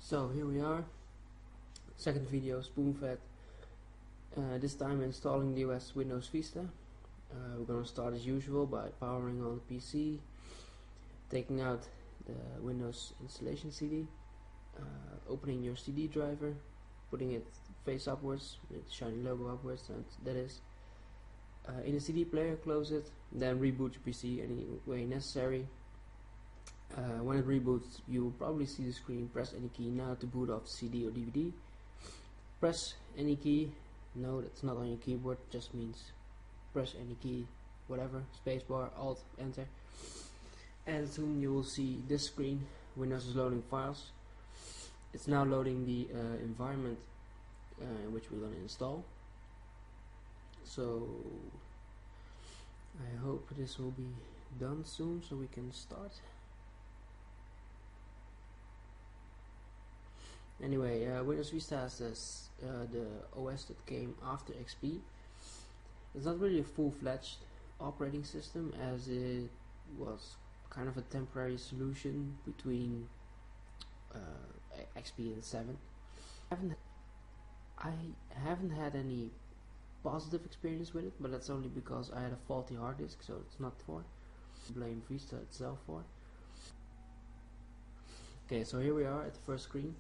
So here we are, second video, Spoonfed. This time installing the US Windows Vista. We're going to start as usual by powering on the PC, taking out the Windows installation CD, opening your CD driver, putting it face upwards with the shiny logo upwards, and that is. In the CD player, close it, then reboot your PC any way necessary. When it reboots, you will probably see the screen. Press any key now to boot off CD or DVD. Press any key. No, that's not on your keyboard, just means press any key, whatever, spacebar, alt, enter. And soon you will see this screen. Windows is loading files. It's now loading the environment in which we're going to install. So I hope this will be done soon so we can start. Anyway, Windows Vista has this, the OS that came after XP. It's not really a full-fledged operating system, as it was kind of a temporary solution between XP and 7. I haven't had any positive experience with it, but that's only because I had a faulty hard disk, so it's not for blame Vista itself for. Okay, so here we are at the first screen.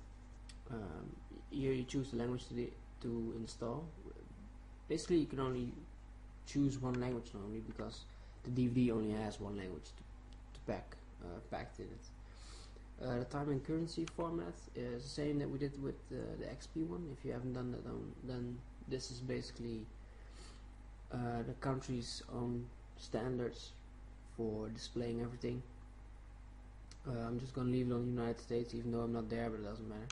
Here you choose the language to install. Basically, you can only choose one language normally because the DVD only has one language to packed in it. The time and currency format is the same that we did with the XP one. If you haven't done that, then this is basically the country's own standards for displaying everything. I'm just gonna leave it on the United States, even though I'm not there, but it doesn't matter.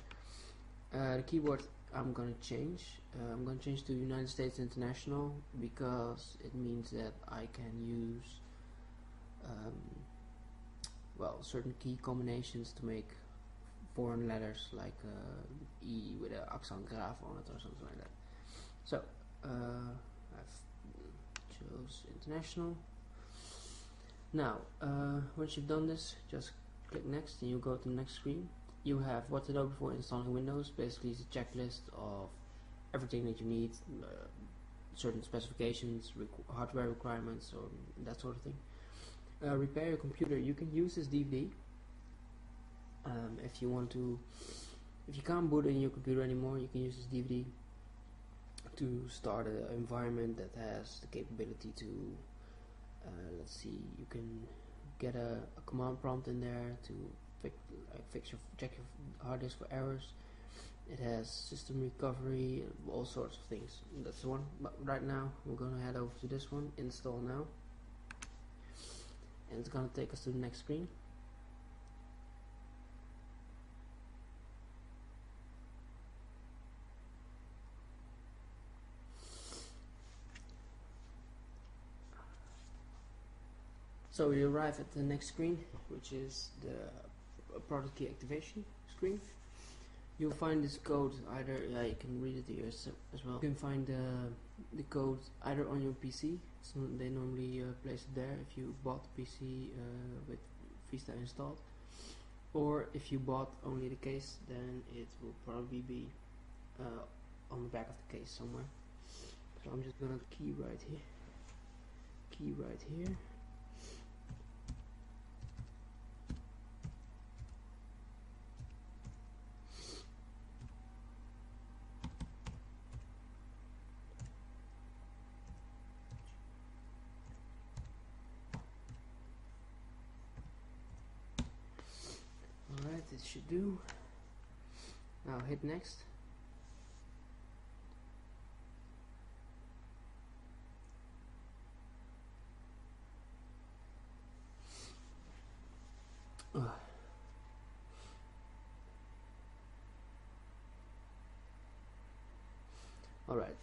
The keyboard I'm gonna change. I'm gonna change to United States International because it means that I can use well, certain key combinations to make foreign letters, like E with an accent grave on it or something like that. So I've chose international. Now once you've done this, just click next and you go to the next screen. You have what to know before installing Windows. Basically it's a checklist of everything that you need, certain specifications, hardware requirements, or that sort of thing. Repair your computer. You can use this DVD if you want to. If you can't boot in your computer anymore, you can use this DVD to start an environment that has the capability to let's see, you can get a command prompt in there to check your hard disk for errors. It has system recovery, all sorts of things. That's the one. But right now we're gonna head over to this one, install now, and it's gonna take us to the next screen. So we arrive at the next screen, which is the product key activation screen. You'll find this code either, you can read it here as well. You can find the code either on your PC, so they normally place it there if you bought the PC with Vista installed, or if you bought only the case, then it will probably be on the back of the case somewhere. So I'm just gonna key right here. Alright, it should do. Now hit next. Alright,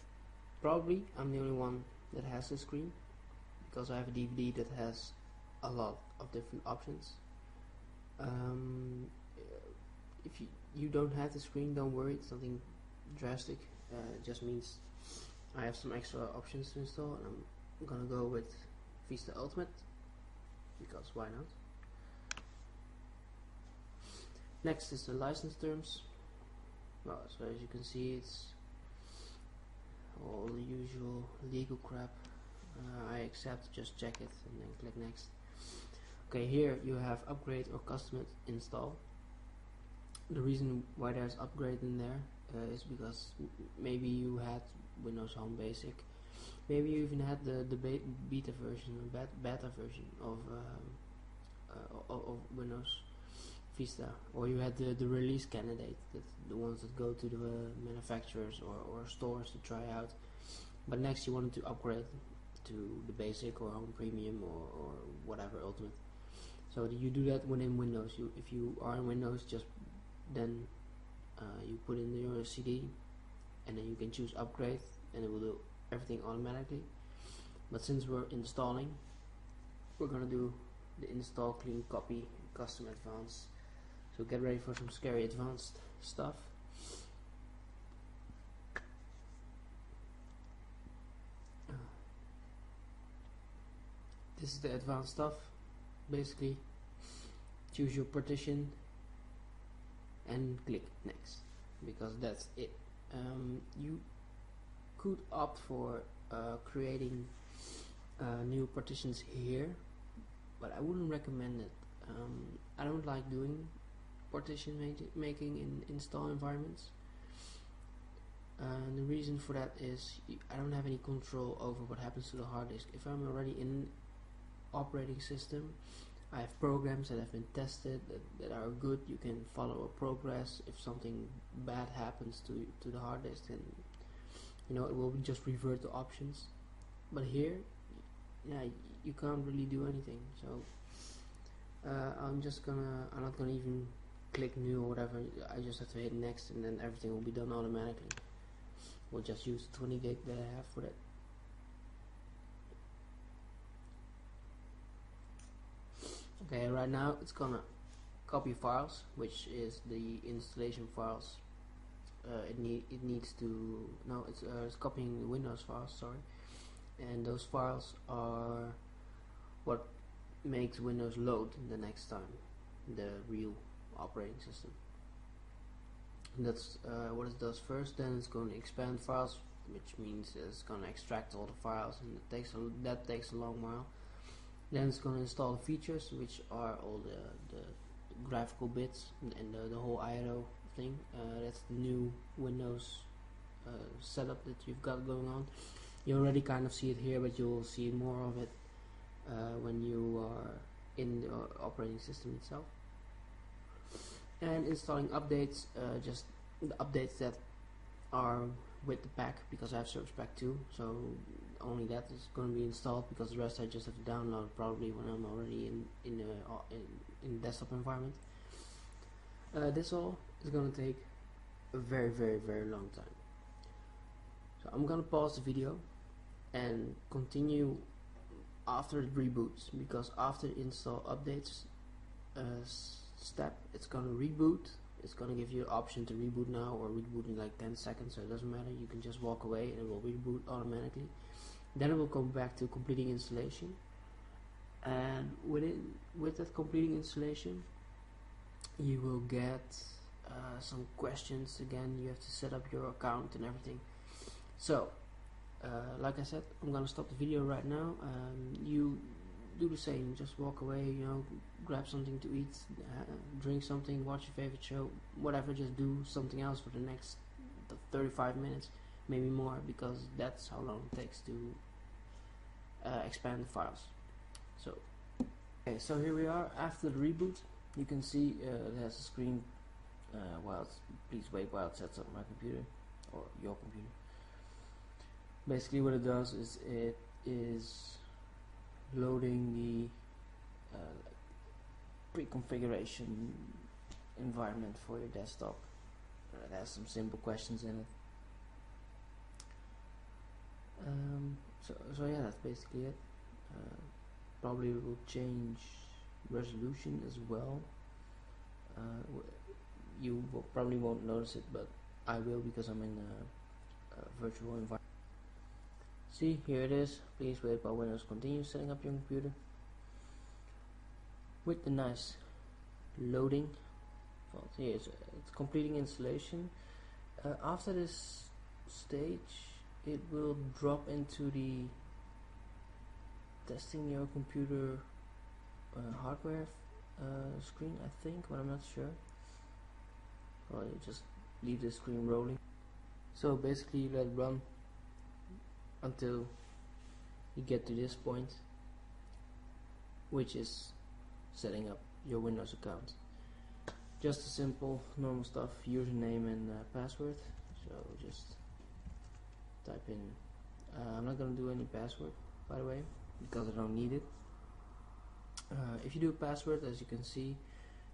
probably I'm the only one that has this screen because I have a DVD that has a lot of different options. If you don't have the screen, don't worry, it's nothing drastic. It just means I have some extra options to install, and I'm gonna go with Vista Ultimate because why not. Next is the license terms. Well, so as you can see, it's all the usual legal crap. I accept, just check it, and then click next. Okay, here you have upgrade or custom install. The reason why there's upgrade in there is because maybe you had Windows Home Basic, maybe you even had the beta version, beta version of Windows Vista, or you had the release candidate, the ones that go to the manufacturers or stores to try out, but next you wanted to upgrade to the basic or Home Premium or whatever ultimate. So you do that within Windows. If you are in Windows, just then you put in your CD, and then you can choose upgrade, and it will do everything automatically. But since we're installing, we're gonna do the install, clean, copy, custom, advanced. So get ready for some scary advanced stuff. This is the advanced stuff. Basically, choose your partition and click next, because that's it. You could opt for creating new partitions here, but I wouldn't recommend it. I don't like doing partition making in install environments. The reason for that is I don't have any control over what happens to the hard disk. If I'm already in operating system, I have programs that have been tested that are good. You can follow a progress. If something bad happens to the hard disk, then it will just revert to options. But here, yeah, you can't really do anything. So I'm not gonna even click new or whatever. I just have to hit next, and then everything will be done automatically. We'll just use the 20 gig that I have for that. Okay, right now it's gonna copy files, which is the installation files. It needs to it's copying the Windows files, sorry, and those files are what makes Windows load the next time, the real operating system. And that's what it does first. Then it's going to expand files, which means it's going to extract all the files, and that takes a long while. Then it's going to install the features, which are all the graphical bits and the whole IO thing. That's the new Windows setup that you've got going on. You already kind of see it here, but you'll see more of it when you are in the operating system itself. And installing updates, just the updates that are with the pack, because I have Service Pack 2, so only that is going to be installed, because the rest I just have to download probably when I'm already in the desktop environment. This all is going to take a very, very, very long time. So I'm going to pause the video and continue after it reboots, because after install updates step, it's going to reboot. It's going to give you an option to reboot now or reboot in like 10 seconds, so it doesn't matter. You can just walk away and it will reboot automatically. Then it will come back to completing installation, and with that completing installation you will get some questions again. You have to set up your account and everything. So like I said, I'm gonna stop the video right now. You do the same, just walk away, grab something to eat, drink something, watch your favorite show, whatever. Just do something else for the next 35 minutes, maybe more, because that's how long it takes to expand the files. So okay, so here we are after the reboot. You can see it has a screen please wait while it sets up my computer or your computer. Basically what it does is it is loading the pre-configuration environment for your desktop. It has some simple questions in it. So yeah, that's basically it. Probably will change resolution as well. You probably won't notice it, but I will, because I'm in a virtual environment. See, here it is. Please wait while Windows continues setting up your computer. With the nice loading. Well, here it's completing installation. After this stage, it will drop into the testing your computer hardware screen, I think, but I'm not sure. Or you just leave the screen rolling. So basically you let it run until you get to this point, which is setting up your Windows account. Just a simple normal stuff, username and password. So just type in, I'm not going to do any password, by the way, because I don't need it. If you do a password, as you can see,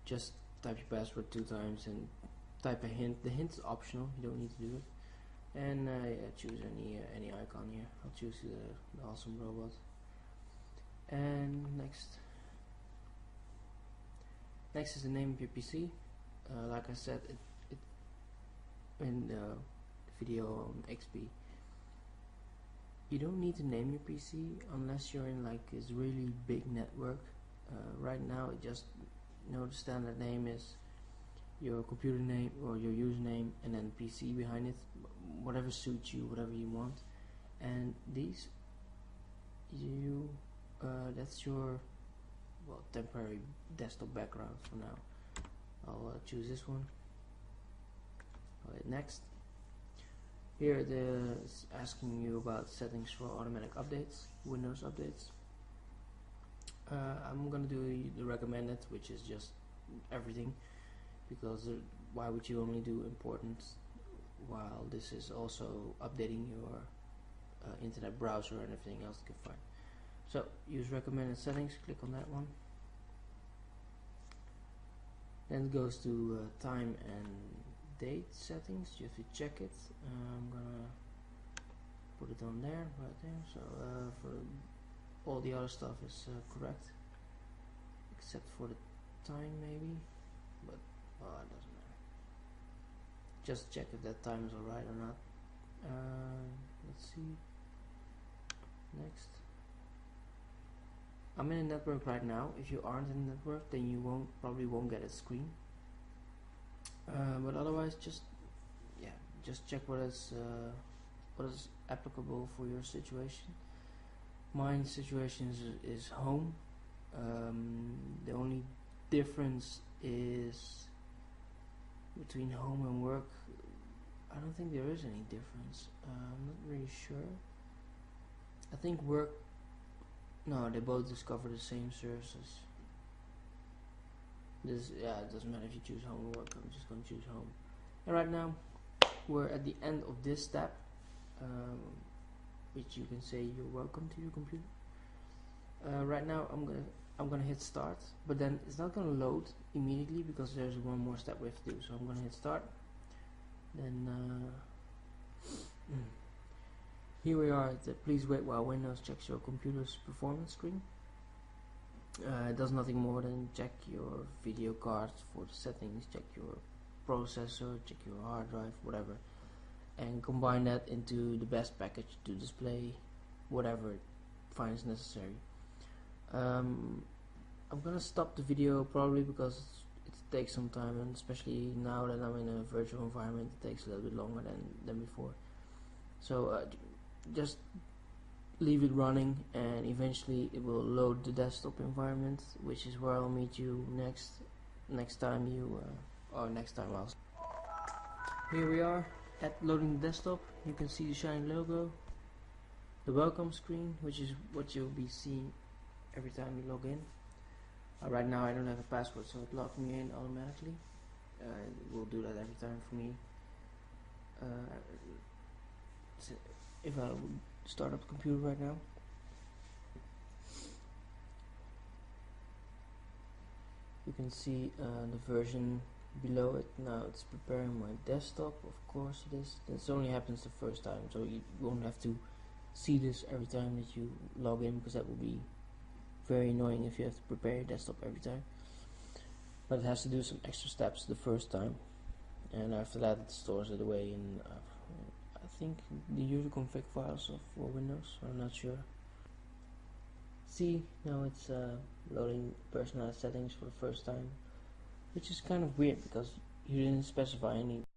just type your password 2 times and type a hint. The hint is optional, you don't need to do it. And choose any icon here. I'll choose the awesome robot. And next is the name of your PC. Like I said, it in the video on XP, you don't need to name your PC unless you're in like this really big network. Right now, just the standard name is your computer name or your username and then PC behind it, whatever suits you, whatever you want. And these, that's your temporary desktop background for now. I'll choose this one. Alright, next. Here it is asking you about settings for automatic updates, Windows updates. I'm gonna do the recommended, which is just everything, because why would you only do important while this is also updating your internet browser and everything else you can find. So use recommended settings, click on that one. Then it goes to time and date settings. You have to check it. I'm gonna put it on there, right there. So for all the other stuff is correct, except for the time maybe, but it doesn't matter. Just check if that time is alright or not. Let's see. Next. I'm in a network right now. If you aren't in a network, then you probably won't get a screen. But otherwise, just check what is applicable for your situation. My situation is home. The only difference is between home and work. I don't think there is any difference. I'm not really sure. I think work. No, they both discover the same services. It doesn't matter if you choose home or work. I'm just going to choose home. And right now, we're at the end of this step, which you can say you're welcome to your computer. Right now, I'm gonna hit start, but then it's not gonna load immediately because there's one more step we have to do. So I'm gonna hit start. Then here we are at the please wait while Windows checks your computer's performance screen. It does nothing more than check your video card for the settings, check your processor, check your hard drive, whatever, and combine that into the best package to display whatever it finds necessary. I'm gonna stop the video probably because it takes some time, and especially now that I'm in a virtual environment, it takes a little bit longer than before. So just leave it running, and eventually it will load the desktop environment, which is where I'll meet you next time Here we are at loading the desktop. You can see the shiny logo, the welcome screen, which is what you'll be seeing every time you log in. Right now I don't have a password, so it logged me in automatically. It will do that every time for me. If I would start up the computer right now, you can see the version below it. Now it's preparing my desktop. Of course it is. This only happens the first time, so you won't have to see this every time that you log in, because that will be very annoying if you have to prepare your desktop every time. But it has to do some extra steps the first time, and after that it stores it away in I think the usual config files for Windows. I'm not sure. See, now it's loading personalized settings for the first time, which is kind of weird because you didn't specify any